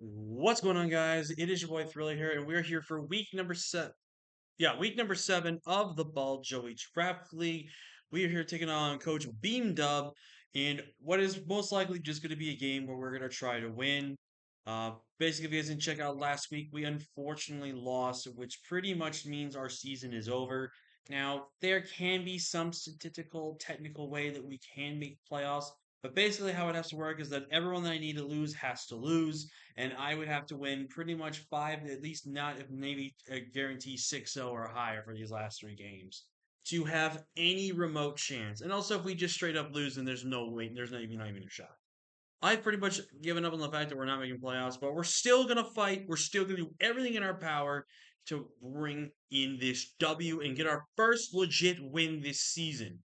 What's going on, guys? It is your boy Thriller here, and we're here for week number 7. Yeah, week number 7 of the Ball Joey Draft League. We are here taking on Coach Beam Dub in what is most likely just going to be a game where we're going to try to win. Basically, if you guys didn't check out last week, we unfortunately lost, which pretty much means our season is over. Now, there can be some statistical, technical way that we can make playoffs, but basically, how it has to work is that everyone that I need to lose has to lose, and I would have to win pretty much five, at least not if maybe a guarantee 6-0 or higher for these last 3 games to have any remote chance. And also, if we just straight up lose, then there's no way, there's not even a shot. I've pretty much given up on the fact that we're not making playoffs, but we're still gonna fight. We're still gonna do everything in our power to bring in this W and get our first legit win this season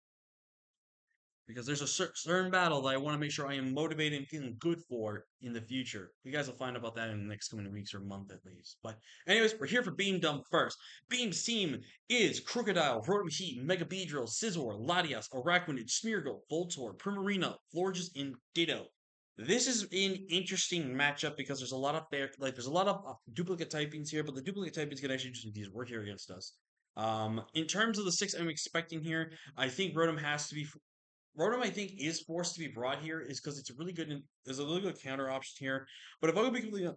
because there's a certain battle that I want to make sure I am motivated and feeling good for in the future. You guys will find about that in the next coming weeks or month at least. But anyways, we're here for Beam Dumb first. Beam's team is Crocodile, Rotom Heat, Mega Beedrill, Scizor, Latias, Araquanid, Smeargle, Voltorb, Primarina, Florges, and Ditto. This is an interesting matchup because there's a lot of there's a lot of duplicate typings here, but the duplicate typings can actually just these work here against us. In terms of the 6 I'm expecting here, I think Rotom has to be Rotom, I think, is forced to be brought here is because it's a really good there's a really good counter option here. But if I'm gonna be completely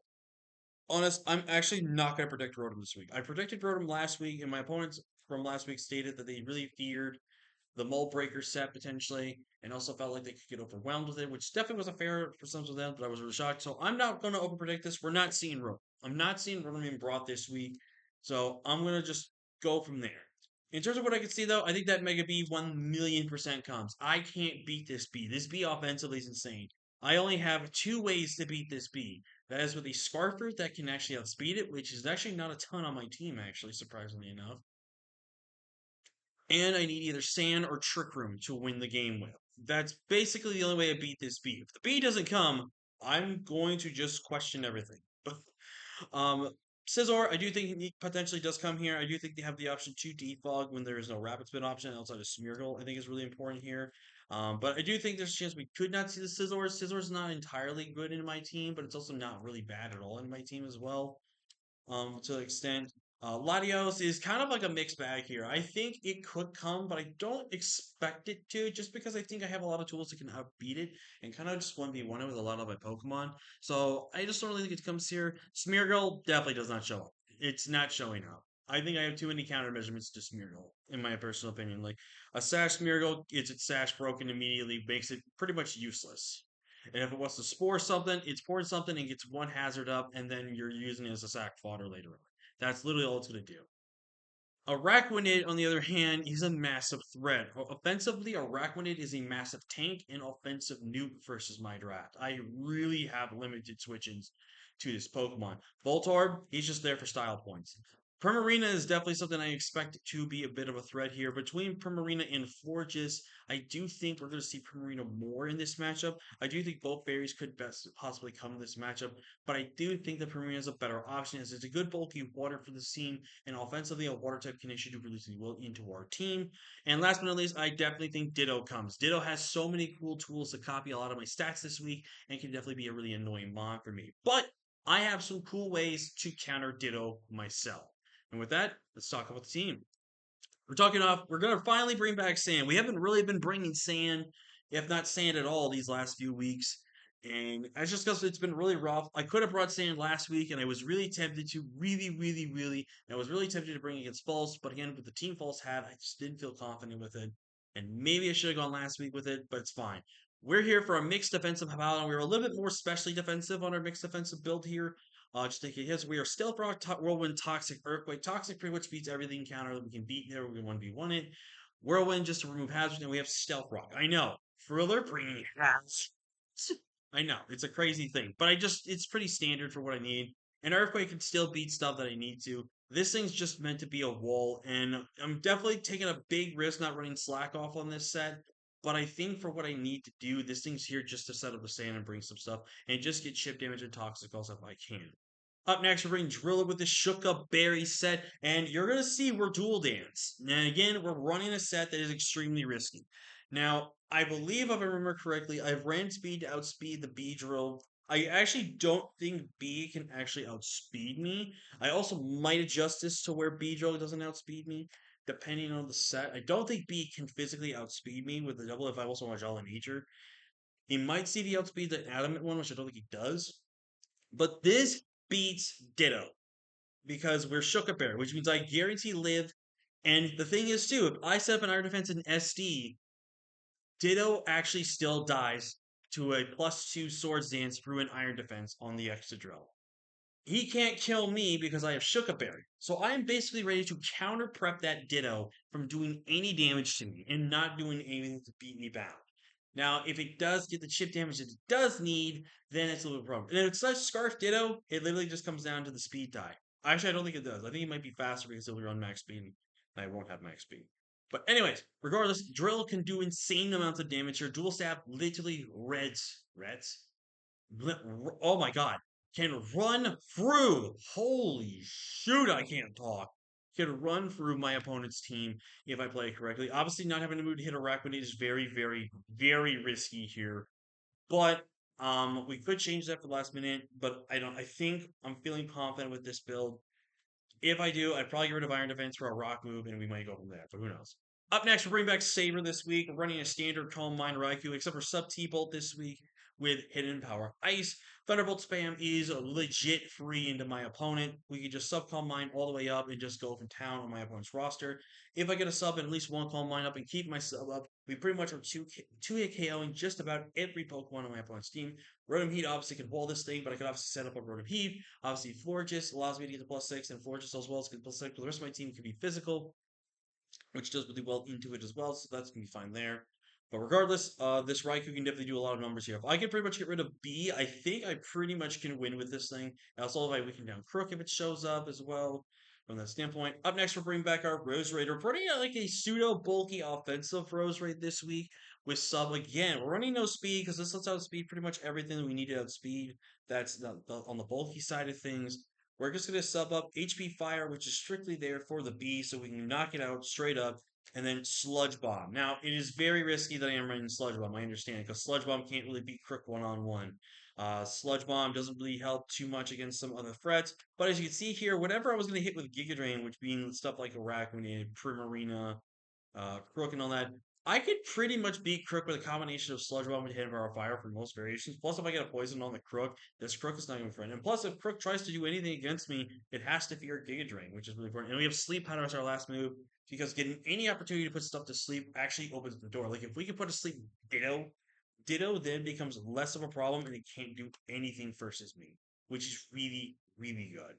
honest, I'm actually not gonna predict Rotom this week. I predicted Rotom last week, and my opponents from last week stated that they really feared the Mold Breaker set potentially, and also felt like they could get overwhelmed with it, which definitely was a fair for some of them, but I was really shocked. So I'm not gonna over predict this. We're not seeing Rotom. I'm not seeing Rotom being brought this week. So I'm gonna just go from there. In terms of what I can see, though, I think that Mega B 1,000,000% comes. I can't beat this B. This B offensively is insane. I only have 2 ways to beat this B. That is with a Scarf Root that can actually outspeed it, which is actually not a ton on my team, actually, surprisingly enough. And I need either Sand or Trick Room to win the game with. That's basically the only way I beat this B. If the B doesn't come, I'm going to just question everything. Um, Scizor, I do think he potentially does come here. I do think they have the option to defog when there is no Rapid Spin option outside of Smeargle. I think is really important here. But I do think there's a chance we could not see the Scizor. Scizor's not entirely good in my team, but it's also not really bad at all in my team as well. To an extent. Latios is kind of like a mixed bag here. I think it could come, but I don't expect it to, just because I think I have a lot of tools that can outbeat it and kind of just 1v1 it with a lot of my Pokemon. So I just don't really think it comes here. Smeargle definitely does not show up. It's not showing up. I think I have too many counter measurements to Smeargle, in my personal opinion. Like a Sash Smeargle gets its Sash broken immediately, makes it pretty much useless. And if it wants to spore something, it spores something and gets one hazard up, and then you're using it as a sack fodder later on. That's literally all it's going to do. Araquanid, on the other hand, is a massive threat. Offensively, Araquanid is a massive tank and offensive nuke versus my draft. I really have limited switch-ins to this Pokemon. Voltorb, he's just there for style points. Primarina is definitely something I expect to be a bit of a threat here. Between Primarina and Forges, I do think we're going to see Primarina more in this matchup. I do think both berries could best possibly come in this matchup, but I do think that Primarina is a better option as it's a good bulky water for the team, and offensively, a water type can actually do really well into our team. And last but not least, I definitely think Ditto comes. Ditto has so many cool tools to copy a lot of my stats this week and can definitely be a really annoying mon for me. But I have some cool ways to counter Ditto myself. And with that, let's talk about the team. We're going to finally bring back Sand. We haven't really been bringing Sand, if not Sand at all, these last few weeks. And that's just because it's been really rough. I could have brought Sand last week, and I was really tempted to, and I was really tempted to bring against False. But again, with the Team False hat, I just didn't feel confident with it. And maybe I should have gone last week with it, but it's fine. We're here for a mixed defensive battle. We were a little bit more specially defensive on our mixed defensive build here. Just thinking his, we are Stealth Rock, Whirlwind, Toxic, Earthquake. Toxic pretty much beats everything counter that we can beat there. We can 1v1 it. Whirlwind just to remove hazards, and we have Stealth Rock. I know. Thriller bringing hazards. I know. It's a crazy thing, but it's pretty standard for what I need. And Earthquake can still beat stuff that I need to. This thing's just meant to be a wall, and I'm definitely taking a big risk not running Slack off on this set. But I think for what I need to do, this thing's here just to set up the sand and bring some stuff and just get chip damage and toxic calls if I can. Up next, we're bringing Driller with the Shook Up Berry set, and you're going to see we're dual dance. And again, we're running a set that is extremely risky. Now, I believe, if I remember correctly, I've ran speed to outspeed the B drill I actually don't think B can actually outspeed me. I also might adjust this to where B drill doesn't outspeed me, depending on the set. I don't think B can physically outspeed me with the double if I also want Jolly Nature. He might see the outspeed the adamant one, which I don't think he does. But this beats Ditto because we're Shook Bear, which means I guarantee live. And the thing is, too, if I set up an Iron Defense in SD, Ditto actually still dies to a +2 Swords Dance through an Iron Defense on the Excadrill. He can't kill me because I have Shuka Berry. So I am basically ready to counter prep that Ditto from doing any damage to me and not doing anything to beat me back. Now, if it does get the chip damage that it does need, then it's a little problem. And if it's such Scarf Ditto, it literally just comes down to the speed die. Actually, I don't think it does. I think it might be faster because it'll run max speed and I won't have max speed. But anyways, regardless, Drill can do insane amounts of damage here. Dual Stab literally reds, oh my god, can run through. Holy shoot, I can't talk. Can run through my opponent's team if I play it correctly. Obviously, not having to move to hit a Raquinate is very, very, very risky here. But we could change that for the last minute. But I don't. I think I'm feeling confident with this build. If I do, I'd probably get rid of Iron Defense for a Rock move, and we might go from there. But who knows? Up next, we're bringing back Saber this week. We're running a standard Calm Mind Raikou, except for Sub T-Bolt this week with Hidden Power Ice. Thunderbolt spam is legit free into my opponent. We can just sub Calm Mind all the way up and just go from town on my opponent's roster. If I get a sub and at least one Calm Mind up and keep my sub up, we pretty much are two-hit KOing just about every Pokemon on my opponent's team. Rotom Heat obviously can wall this thing, but I could obviously set up a Rotom Heat. Obviously, Florges allows me to get the +6, and Florges as well as get +6, but the rest of my team can be physical, which does really well into it as well, so that's going to be fine there. But regardless, this Raikou can definitely do a lot of numbers here. If I can pretty much get rid of B, I think I pretty much can win with this thing. Also, if I weaken down Crook if it shows up as well, from that standpoint. Up next, we're bringing back our Rose Raid. We're putting out like a pseudo-bulky offensive Rose Raid this week with sub again. We're running no speed because this lets out speed pretty much everything that we need to outspeed. That's on the bulky side of things. We're just going to sub up HP Fire, which is strictly there for the B, so we can knock it out straight up, and then Sludge Bomb. Now, it is very risky that I am running Sludge Bomb, I understand, because Sludge Bomb can't really beat Crook one-on-one. Sludge Bomb doesn't really help too much against some other threats, but as you can see here, whatever I was going to hit with Giga Drain, which being stuff like Araquanid, Primarina, Crook and all that. I could pretty much beat Crook with a combination of Sludge Bomb and Hidden Power Fire for most variations. Plus, if I get a poison on the Crook, this Crook is not going to friend. And plus, if Crook tries to do anything against me, it has to fear Giga Drain, which is really important. And we have Sleep Powder as our last move because getting any opportunity to put stuff to sleep actually opens the door. Like if we can put to sleep Ditto, Ditto then becomes less of a problem and it can't do anything versus me, which is really, really good.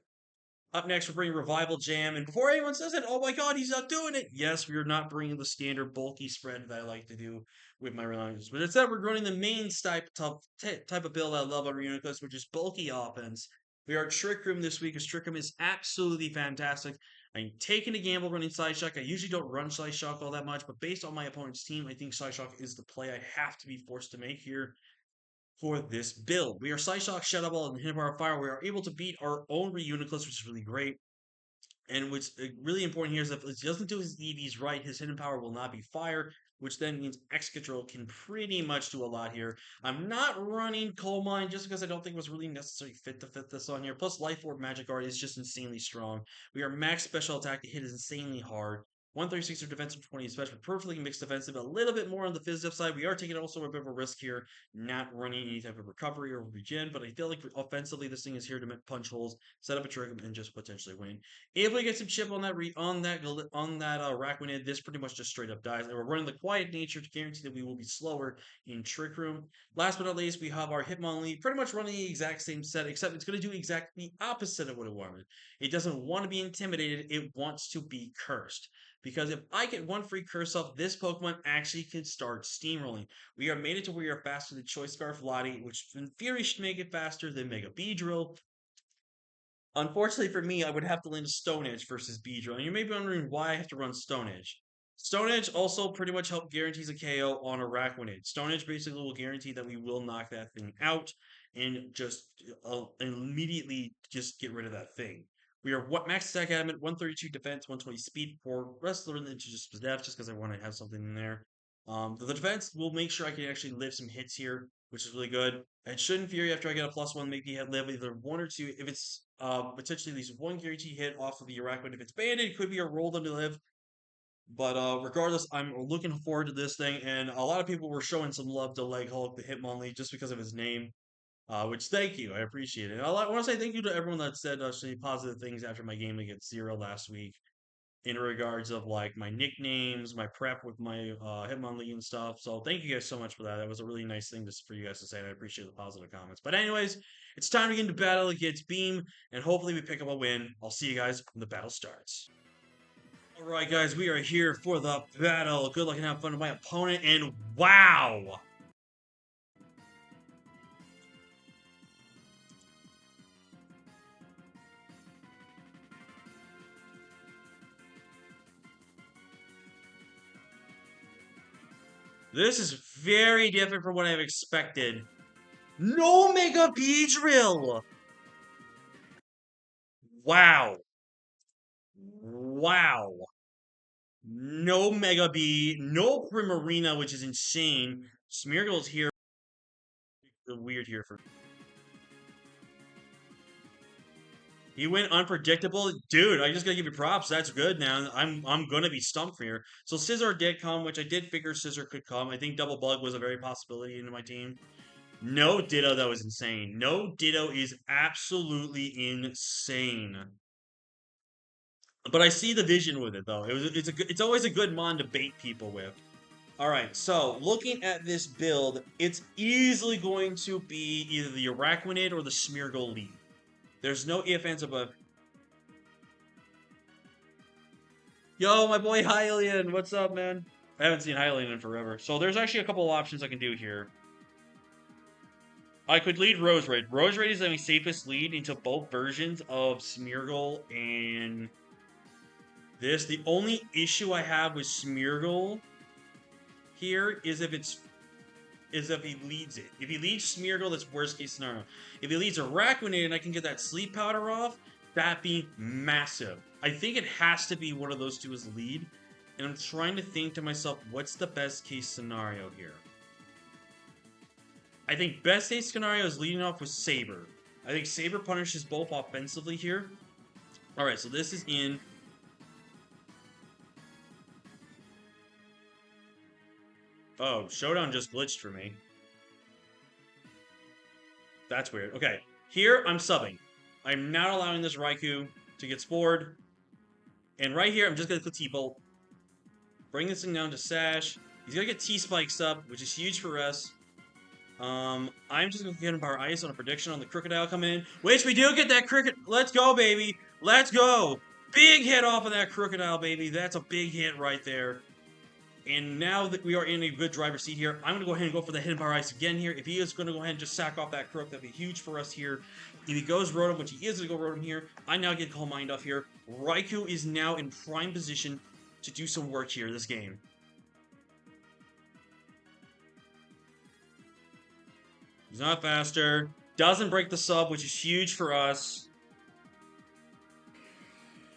Up next, we're bringing Revival Jam. And before anyone says it, oh my god, he's not doing it. Yes, we are not bringing the standard bulky spread that I like to do with my Reliance. But instead, we're running the main type of build I love on Reuniclus, which is bulky offense. We are Trick Room this week, because Trick Room is absolutely fantastic. I'm taking a gamble running Psyshock. I usually don't run Psyshock all that much, but based on my opponent's team, I think Psyshock is the play I have to be forced to make here for this build. We are Psyshock, Shadow Ball, and Hidden Fire. We are able to beat our own Reuniclus, which is really great. And what's really important here is that if he doesn't do his EVs right, his hidden power will not be fire, which then means X Control can pretty much do a lot here. I'm not running Coal Mine just because I don't think it was really necessarily fit to fit this on here. Plus, Life Orb Magic Art is just insanely strong. We are max special attack to hit is insanely hard. 136 of defensive, 20 of special, perfectly mixed defensive, a little bit more on the phys side. We are taking also a bit of a risk here, not running any type of recovery or regen, but I feel like offensively this thing is here to punch holes, set up a trick, and just potentially win. If we get some chip on that Raquinid, this pretty much just straight up dies. And we're running the Quiet Nature to guarantee that we will be slower in Trick Room. Last but not least, we have our Hitmonlee, pretty much running the exact same set, except it's going to do exactly the opposite of what it wanted. It doesn't want to be intimidated, it wants to be cursed. Because if I get one free curse off, this Pokemon actually can start steamrolling. We are made it to where we are faster than Choice Scarf Lottie, which in theory should make it faster than Mega Beedrill. Unfortunately for me, I would have to land a Stone Edge versus Beedrill. And you may be wondering why I have to run Stone Edge. Stone Edge also pretty much guarantees a KO on Araquanid. Stone Edge basically will guarantee that we will knock that thing out and just immediately just get rid of that thing. We are max attack adamant, 132 defense, 120 speed for wrestler into just depth, just because I want to have something in there. The defense will make sure I can actually live some hits here. which is really good. And shouldn't Fury, after I get a +1, make me live either one or two. If it's potentially at least one guarantee hit off of the Iraqman. If it's banded, it could be a roll them to live. But regardless, I'm looking forward to this thing. And a lot of people were showing some love to Leg Hulk, the Hitmonlee, just because of his name. Which thank you, I appreciate it. And I want to say thank you to everyone that said actually positive things after my game against Zero last week in regards of like my nicknames, my prep with my Hitmonlee and stuff. So thank you guys so much for that. That was a really nice thing for you guys to say, and I appreciate the positive comments. But anyways, it's time to get into battle against Beam, and hopefully we pick up a win. I'll see you guys when the battle starts. All right, guys, we are here for the battle. Good luck and have fun with my opponent, and wow! This is very different from what I've expected. No Mega Beedrill! Wow. Wow. No Mega B, no Primarina, which is insane. Smeargle's here. Weird here for. He went unpredictable. Dude, I just gotta give you props. That's good now. I'm gonna be stumped for here. So Scizor did come, which I did figure Scizor could come. I think Double Bug was a very possibility into my team. No Ditto, that was insane. No Ditto is absolutely insane. But I see the vision with it though. It's always a good mon to bait people with. All right, so looking at this build, it's easily going to be either the Araquanid or the Smeargle lead. There's no ifs, ands, or buts. Yo, my boy Hylian, what's up, man? I haven't seen Hylian in forever. So there's actually a couple of options I can do here. I could lead Roserade. Roserade is the safest lead into both versions of Smeargle and this. The only issue I have with Smeargle here is if he leads it. If he leads Smeargle, that's worst case scenario. If he leads Araquanid and I can get that sleep powder off, that'd be massive. I think it has to be one of those two as lead. And I'm trying to think to myself, what's the best case scenario here? I think best case scenario is leading off with Saber. I think Saber punishes both offensively here. Alright, so this is in. Oh, Showdown just glitched for me. That's weird. Okay, here I'm subbing. I'm not allowing this Raikou to get spored. And right here, I'm just going to click T-Bolt. Bring this thing down to Sash. He's going to get T-Spikes up, which is huge for us. I'm just going to get him Power Ice on a prediction on the Crocodile coming in. Which we do get that Cricket. Let's go, baby. Let's go. Big hit off of that Crocodile, baby. That's a big hit right there. And now that we are in a good driver's seat here, I'm going to go ahead and go for the Hidden Power Ice again here. If he is going to go ahead and just sack off that Croak, that'd be huge for us here. If he goes Rotom, which he is going to go Rotom here, I now get Calm Mind off here. Raikou is now in prime position to do some work here this game. He's not faster. Doesn't break the sub, which is huge for us.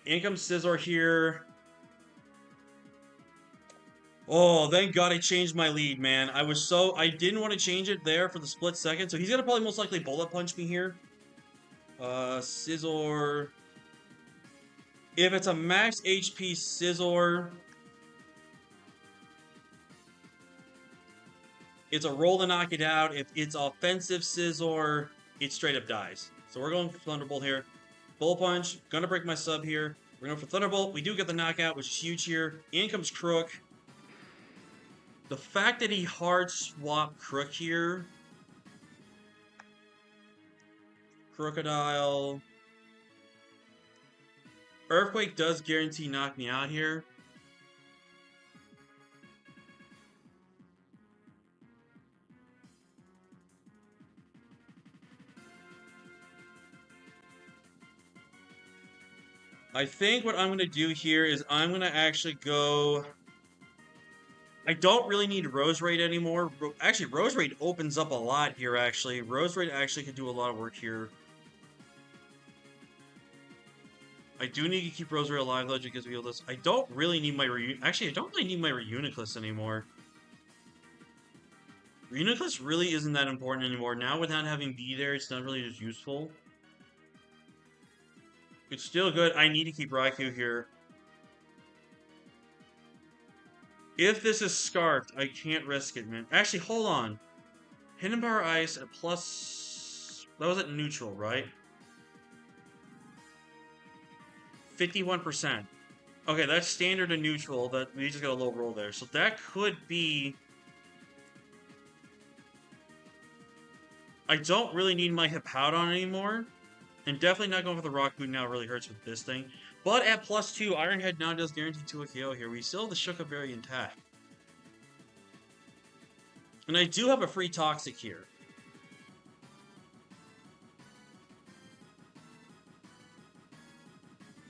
In comes Scizor here. Oh, thank God I changed my lead, man. I didn't want to change it there for the split second, so he's gonna probably most likely Bullet Punch me here. Scizor. If it's a max HP Scizor, it's a roll to knock it out. If it's offensive Scizor, it straight up dies. So we're going for Thunderbolt here. Bullet Punch, gonna break my sub here. We're going for Thunderbolt. We do get the knockout, which is huge here. In comes Crook. The fact that he hard swapped Crook here. Crocodile. Earthquake does guarantee knock me out here. I think what I'm going to do here is I'm going to actually go. I don't really need Roserade anymore. Actually, Roserade opens up a lot here, actually. Roserade actually can do a lot of work here. I do need to keep Roserade alive, though, because we heal this. I don't really need my Actually, I don't really need my Reuniclus anymore. Uniclus really isn't that important anymore. Now with not having B there, it's not really as useful. It's still good. I need to keep Raikou here. If this is Scarfed, I can't risk it, man. Actually, hold on. Hidden Power Ice at plus... That was at neutral, right? 51%. Okay, that's standard and neutral. That we just got a low roll there. So that could be... I don't really need my Hippowdon anymore. And definitely not going for the Rock Boot now really hurts with this thing. But at +2, Ironhead now does guarantee 2 KO here. We still have the Shuka Berry intact. And I do have a free Toxic here.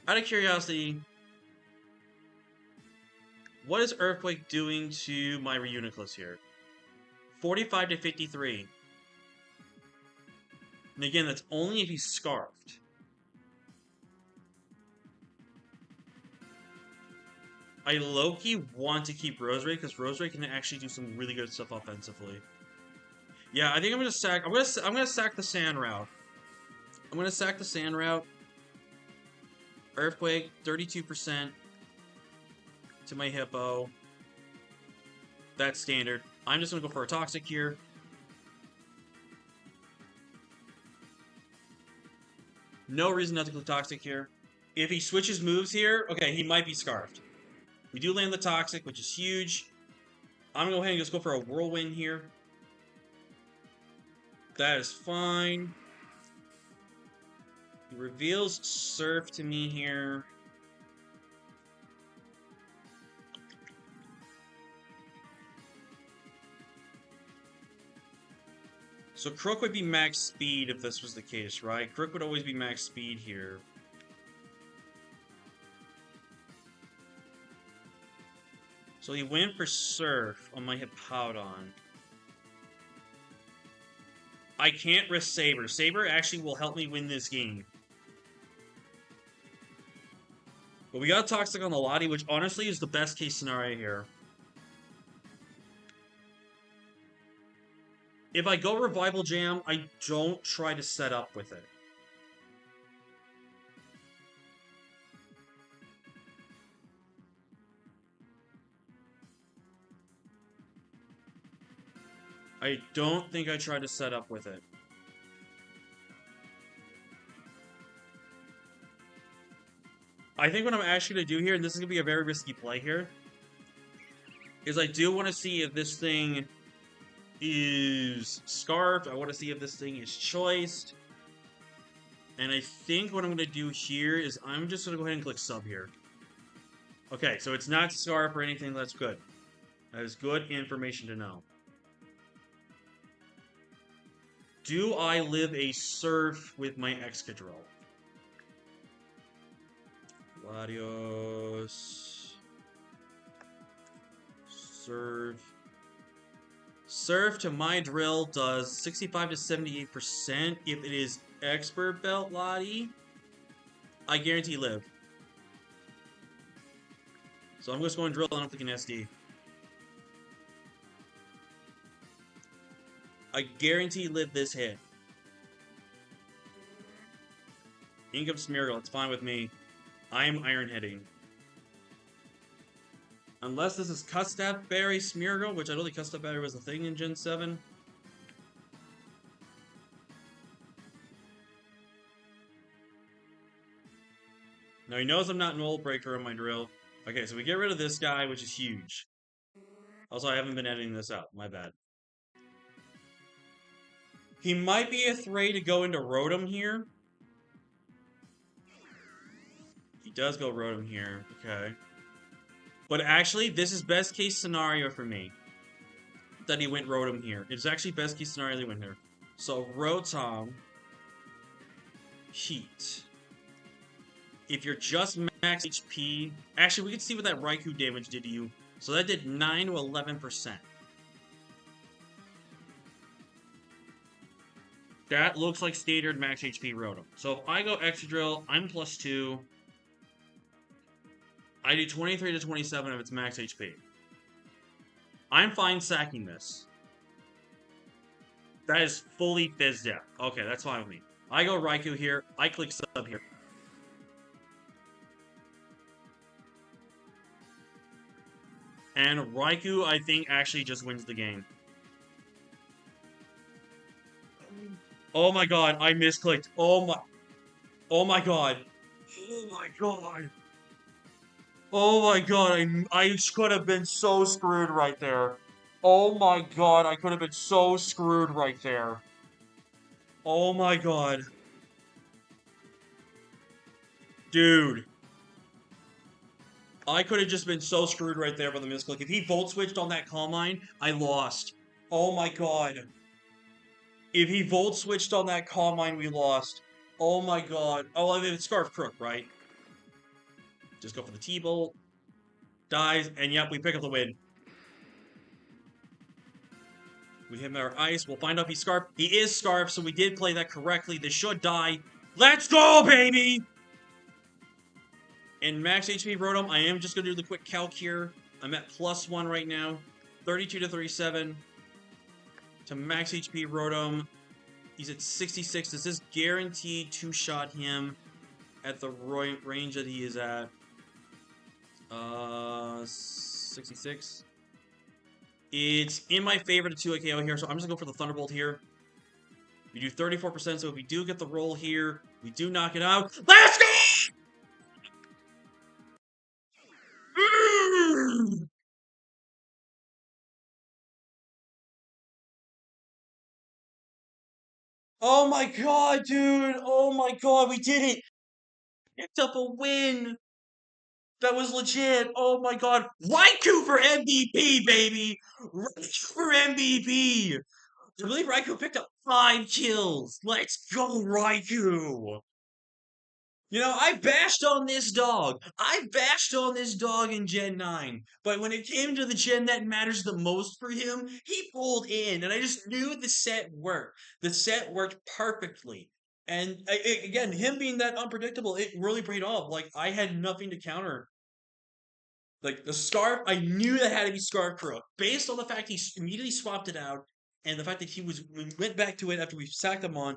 Out of curiosity, what is Earthquake doing to my Reuniclus here? 45 to 53. And again, that's only if he's Scarfed. I low-key want to keep Roserade because Roserade can actually do some really good stuff offensively. Yeah, I think I'm gonna sack. I'm gonna sack the Sand Route. I'm gonna sack the Sand Route. Earthquake, 32% to my Hippo. That's standard. I'm just gonna go for a Toxic here. No reason not to go Toxic here. If he switches moves here, okay, he might be Scarfed. We do land the Toxic, which is huge. I'm gonna go ahead and just go for a Whirlwind here. That is fine. He reveals Surf to me here. So Croak would be max speed if this was the case, right? Croak would always be max speed here. So he went for Surf on my Hippowdon. I can't risk Saber. Saber actually will help me win this game. But we got Toxic on the Lottie, which honestly is the best case scenario here. If I go Revival Jam, I don't try to set up with it. I don't think I try to set up with it. I think what I'm actually going to do here, and this is going to be a very risky play here, is I do want to see if this thing is Scarfed. I want to see if this thing is Choiced. And I think what I'm going to do here is I'm just going to go ahead and click Sub here. Okay, so it's not Scarf or anything. That's good. That is good information to know. Do I live a Surf with my Excadrill? Latios. Surf. Surf to my drill does 65 to 78%. If it is Expert Belt Lottie, I guarantee live. So I'm just going drill, I don't think an SD. I guarantee live this hit. Income Smeargle, it's fine with me. I am Iron Heading. Unless this is Custap Berry Smeargle, which I don't think Custap Berry was a thing in Gen 7. Now he knows I'm not an Old Breaker on my drill. Okay, so we get rid of this guy, which is huge. Also, I haven't been editing this out. My bad. He might be afraid to go into Rotom here. He does go Rotom here. Okay. But actually, this is best case scenario for me. That he went Rotom here. It's actually best case scenario that he went here. So, Rotom. Heat. If you're just max HP... Actually, we can see what that Raikou damage did to you. So that did 9 to 11%. That looks like standard max HP Rotom. So if I go Excadrill, I'm +2. I do 23 to 27 if it's max HP. I'm fine sacking this. That is fully Fizz Death. Okay, that's fine with me. I go Raikou here. I click sub here. And Raikou, I think, actually just wins the game. Oh my god, I misclicked. Oh my god. Oh my god. Oh my god, I could have been so screwed right there. Oh my god, I could have been so screwed right there. Oh my god. Dude. I could have just been so screwed right there by the misclick. If he volt switched on that Calm Mind, I lost. Oh my god. If he volt switched on that Calm Mind, we lost. Oh my god. Oh, I mean, it's Scarf Crook, right? Just go for the T-Bolt. Dies, and yep, we pick up the win. We hit him our ice. We'll find out if he's Scarf. He is Scarf, so we did play that correctly. This should die. Let's go, baby! And max HP Rotom, I am just going to do the quick calc here. I'm at +1 right now. 32 to 37. To max HP Rotom. He's at 66. Does this guarantee two-shot him at the range that he is at? 66. It's in my favor to 2 KO here, so I'm just going to go for the Thunderbolt here. We do 34%, so if we do get the roll here, we do knock it out. Let's go! Oh my god, dude! Oh my god, we did it! Picked up a win! That was legit! Oh my god! Raikou for MVP, baby! Raikou for MVP! I believe Raikou picked up 5 kills! Let's go, Raikou! You know, I bashed on this dog. I bashed on this dog in Gen 9. But when it came to the gen that matters the most for him, he pulled in. And I just knew the set worked. The set worked perfectly. And again, him being that unpredictable, it really paid off. Like, I had nothing to counter. Like, the Scarf, I knew that had to be Scarf Crook. Based on the fact he immediately swapped it out, and the fact that we went back to it after we sacked him on,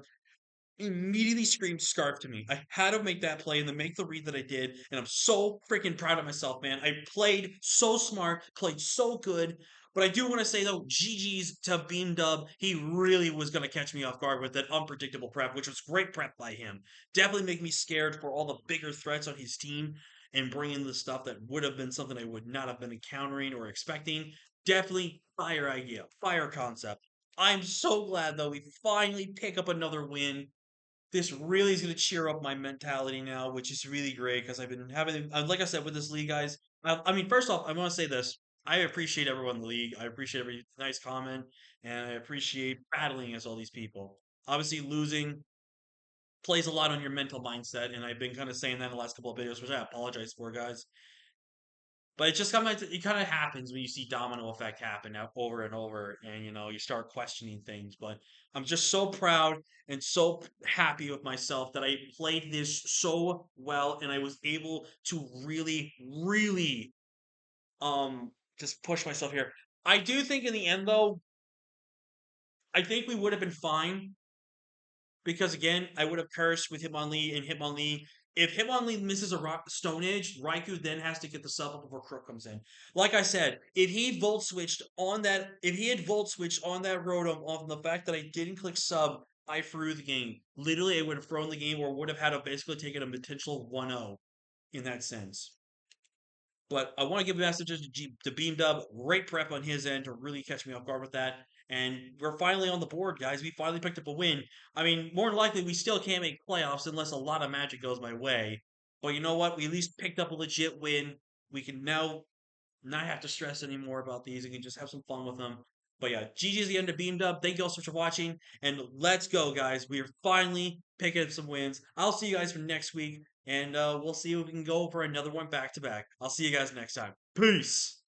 immediately screamed Scarf to me. I had to make that play and then make the read that I did, and I'm so freaking proud of myself, man. I played so smart, played so good. But I do want to say though, GG's to Beam Dub. He really was going to catch me off guard with that unpredictable prep, which was great prep by him. Definitely make me scared for all the bigger threats on his team and bring in the stuff that would have been something I would not have been encountering or expecting. Definitely fire idea, fire concept. I'm so glad though we finally pick up another win. This really is going to cheer up my mentality now, which is really great because I've been having, like I said, with this league, guys. I mean, first off, I want to say this. I appreciate everyone in the league. I appreciate every nice comment, and I appreciate battling against all these people. Obviously, losing plays a lot on your mental mindset, and I've been kind of saying that in the last couple of videos, which I apologize for, guys. But it kind of happens when you see domino effect happen now over and over, and you start questioning things. But I'm just so proud and so happy with myself that I played this so well, and I was able to really, really just push myself here. I do think in the end though, I think we would have been fine because again, I would have cursed with Hitmonlee and Hitmonlee. If Hitmonlee misses a Stone Edge, Raikou then has to get the sub up before Crook comes in. Like I said, if he had Volt switched on that Rotom on the fact that I didn't click sub, I threw the game. Literally, I would have thrown the game or would have had to basically taken a potential 1-0 in that sense. But I want to give messages to Beam Dub. Great prep on his end to really catch me off guard with that. And we're finally on the board, guys. We finally picked up a win. I mean, more than likely, we still can't make playoffs unless a lot of magic goes my way. But you know what? We at least picked up a legit win. We can now not have to stress anymore about these. We can just have some fun with them. But yeah, GG's the end of Beam Dub. Thank you all so much for watching. And let's go, guys. We are finally picking up some wins. I'll see you guys for next week. And we'll see if we can go for another one back to back. I'll see you guys next time. Peace.